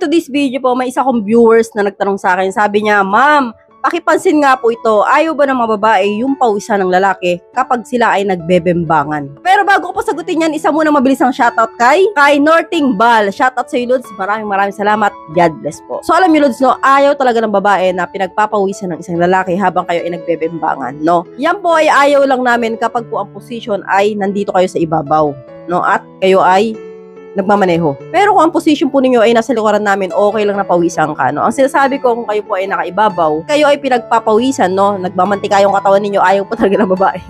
to this video po, may isa kong viewers na nagtanong sa akin. Sabi niya, Ma'am, pakipansin nga po ito, ayaw ba ng mga babae yung pawisan ng lalaki kapag sila ay nagbebembangan? Pero bago ko pa sagutin yan, isa muna mabilisang shoutout kay Norting Bal. Shoutout sa iyo, Lods. Maraming salamat. God bless po. So alam niyo, Lods, no, ayaw talaga ng babae na pinagpapawisan ng isang lalaki habang kayo ay nagbebembangan, no? Yan po ay ayaw lang namin kapag po ang position ay nandito kayo sa ibabaw, no? At kayo ay nagmamaneho. Pero kung ang position po ninyo ay nasa likuran namin, okay lang na pawisan ka, no? Ang sinasabi ko, kung kayo po ay nakaibabaw, kayo ay pinagpapawisan, no? Nagmamantika yung katawan ninyo, ayaw po talaga ng babae.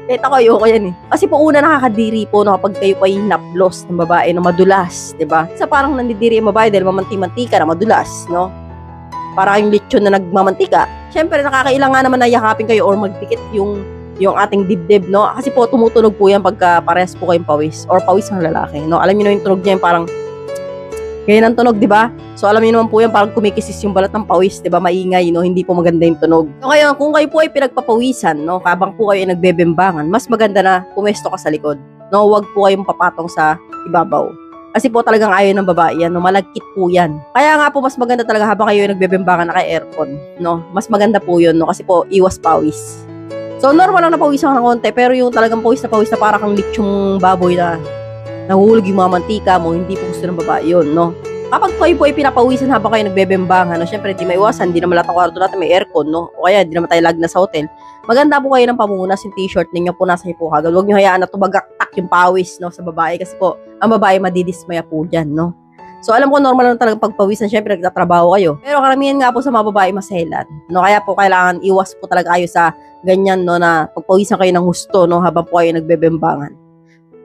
Kahit ako, ayoko yan eh. Kasi po una nakakadiri po, no? Kapag kayo po ay hinaplos ng babae na madulas, diba? Sa parang nandidiri yung babae dahil mamanti-mantika na madulas, no? Para kayong lechon na nagmamantika. Siyempre, nakakailang nga naman na yakapin kayo or magdikit yung ating dibdib, no? Kasi po, tumutunog po yan pagka parehas po kayong pawis or pawis ng lalaki, no? Alam niyo na yung tunog niya, yung parang ganyan ang tunog, di ba? So, alam niyo naman po yan, parang kumikisis yung balat ng pawis, di ba? Maingay, no? Hindi po maganda yung tunog. So, ngayon, kung kayo po ay pinagpapawisan, no? Habang po kayo ay nagbebembangan, mas maganda na pumesto ka sa likod, no? Huwag po kayong papatong sa ibabaw. Kasi po talagang ayaw ng babae yan, no? Malagkit po yan. Kaya nga po, mas maganda talaga habang kayo ay nagbebembangan naka-aircon, no? Mas maganda po yun, no? Kasi po, iwas pawis. So, normal lang napawisan ka ng konti, pero yung talagang pawis na para kang lechong baboy na nahulog yung mga mantika mo, hindi po gusto ng babae yun, no? Kapag kayo po ay pinapawisan habang kayo nagbebembangan, no? Syempre, di maiwasan, di naman lahat ng kwarto natin may aircon, no? O kaya, di naman tayo lag na sa hotel. Maganda po kayo ng pamunas, yung t-shirt ninyo, punasan niyo po kagad. Huwag niyo hayaan na tumagaktak yung pawis, no? Sa babae, kasi po, ang babae madidismaya po dyan, no? So, alam ko, normal lang talagang pagpawisan. Syempre, nagtatrabaho kayo. Pero karamihan nga po sa mga babae maselan, no? Kaya po, kailangan iwas po talaga kayo sa ganyan, no, na pagpawisan kayo ng husto, no, habang po kayo nagbebembangan.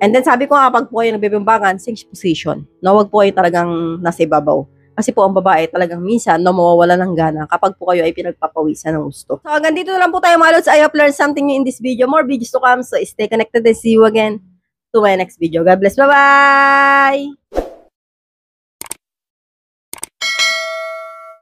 And then, sabi ko nga, pag po kayo nagbebembangan, same position, no, wag po kayo talagang nasa ibabaw. Kasi po, ang babae talagang minsan, no, mawawala ng gana kapag po kayo ay pinagpapawisan ng husto. So, hanggang dito na lang po tayo, mga lods. I hope learned something new in this video. More videos to come, so stay connected and see you again to my next video. God bless. Bye-bye!